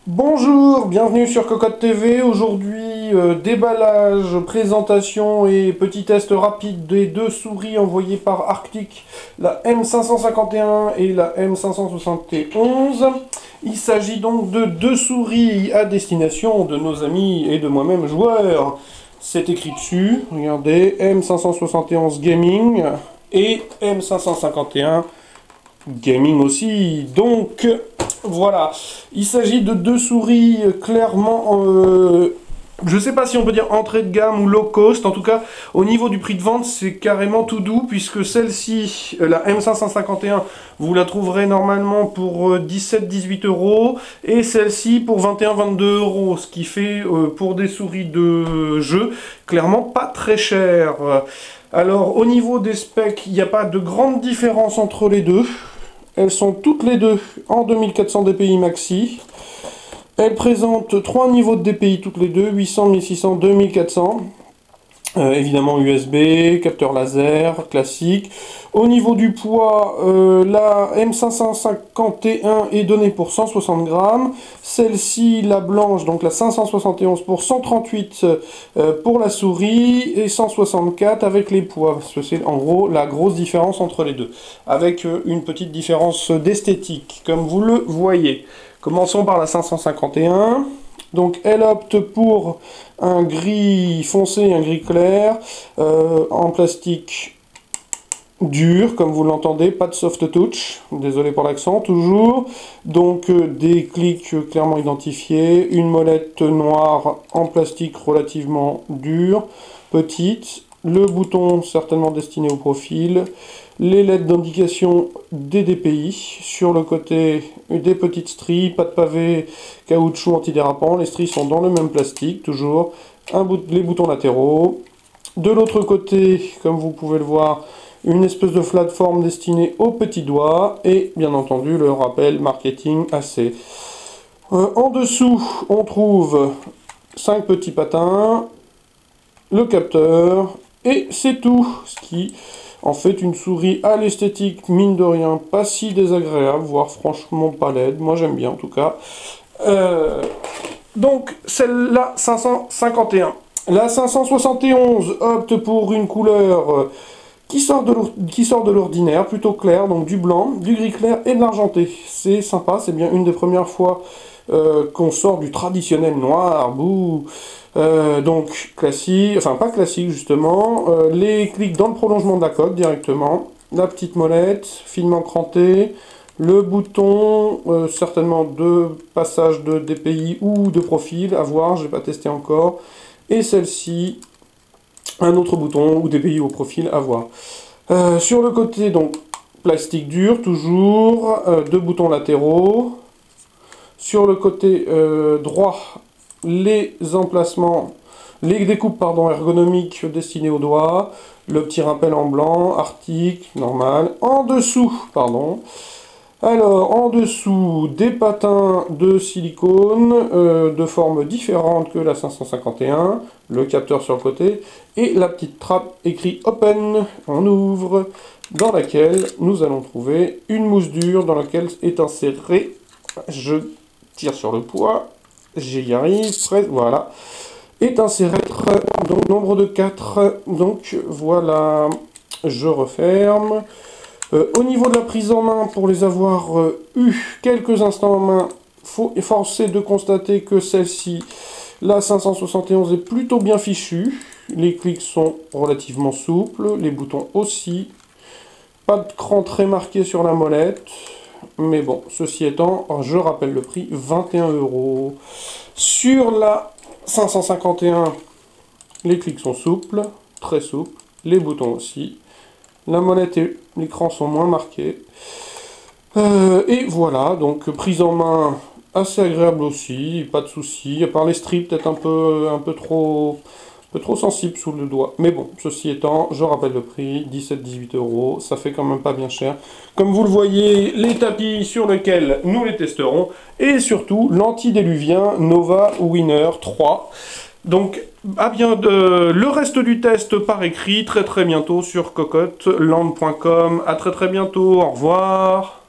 Bonjour, bienvenue sur Cocotte TV. Aujourd'hui, déballage, présentation et petit test rapide des deux souris envoyées par Arctic, la M551 et la M571. Il s'agit donc de deux souris à destination de nos amis et de moi-même joueurs. C'est écrit dessus, regardez, M571 Gaming et M551 Gaming aussi. Donc voilà, il s'agit de deux souris clairement, je sais pas si on peut dire entrée de gamme ou low cost, en tout cas au niveau du prix de vente c'est carrément tout doux, puisque celle-ci, la M551, vous la trouverez normalement pour 17-18 euros, et celle-ci pour 21-22 euros, ce qui fait pour des souris de jeu clairement pas très cher. Alors au niveau des specs, il n'y a pas de grande différence entre les deux. Elles sont toutes les deux en 2400 dpi maxi. Elles présentent trois niveaux de dpi toutes les deux, 800, 1600, 2400. Évidemment USB, capteur laser, classique. Au niveau du poids, la M551 est donnée pour 160 grammes. Celle-ci, la blanche, donc la 571 pour 138 pour la souris et 164 avec les poids. C'est en gros la grosse différence entre les deux. Avec une petite différence d'esthétique, comme vous le voyez. Commençons par la 551. Donc elle opte pour un gris foncé et un gris clair, en plastique dur, comme vous l'entendez, pas de soft touch, désolé pour l'accent, toujours. Donc des clics clairement identifiés, une molette noire en plastique relativement dur, petite, le bouton certainement destiné au profil, les LED d'indication des DPI, sur le côté des petites stries, pas de pavé, caoutchouc antidérapant, les stries sont dans le même plastique, toujours, les boutons latéraux. De l'autre côté, comme vous pouvez le voir, une espèce de plateforme destinée aux petits doigts, et bien entendu le rappel marketing AC. En dessous, on trouve 5 petits patins, le capteur, et c'est tout, ce qui en fait une souris à l'esthétique, mine de rien, pas si désagréable, voire franchement pas laide, moi j'aime bien en tout cas. Donc celle-là, 551. La 571 opte pour une couleur qui sort de l'ordinaire, plutôt claire, donc du blanc, du gris clair et de l'argenté. C'est sympa, c'est bien une des premières fois qu'on sort du traditionnel noir, bouh. Donc classique, enfin pas classique justement, les clics dans le prolongement de la coque directement, la petite molette, finement cranté, le bouton, certainement de passage de DPI ou de profil, à voir, je n'ai pas testé encore, et celle-ci, un autre bouton ou DPI au profil, à voir. Sur le côté, donc, plastique dur, toujours, deux boutons latéraux. Sur le côté droit, les emplacements, les découpes ergonomiques destinées aux doigts, le petit rappel en blanc, Arctic, normal. En dessous, alors en dessous, des patins de silicone de forme différente que la 551, le capteur sur le côté, et la petite trappe écrit Open, on ouvre, dans laquelle nous allons trouver une mousse dure dans laquelle est inséré, je tire sur le poids, j'y arrive, presque, voilà, est inséré, donc nombre de 4, donc voilà, je referme. Au niveau de la prise en main, pour les avoir eu quelques instants en main, faut efforcer de constater que celle-ci, la 571, est plutôt bien fichue. Les clics sont relativement souples, les boutons aussi. Pas de cran très marqué sur la molette. Mais bon, ceci étant, je rappelle le prix, 21 euros. Sur la 551, les clics sont souples, très souples, les boutons aussi. La molette et l'écran sont moins marqués. Et voilà, donc prise en main assez agréable aussi, pas de soucis, à part les strips peut-être un peu trop sensible sous le doigt. Mais bon, ceci étant, je rappelle le prix, 17-18 euros, ça fait quand même pas bien cher. Comme vous le voyez, les tapis sur lesquels nous les testerons, et surtout l'antidéluvien Nova Winner 3. Donc, le reste du test par écrit, très bientôt sur cocotte-land.com. À très bientôt, au revoir.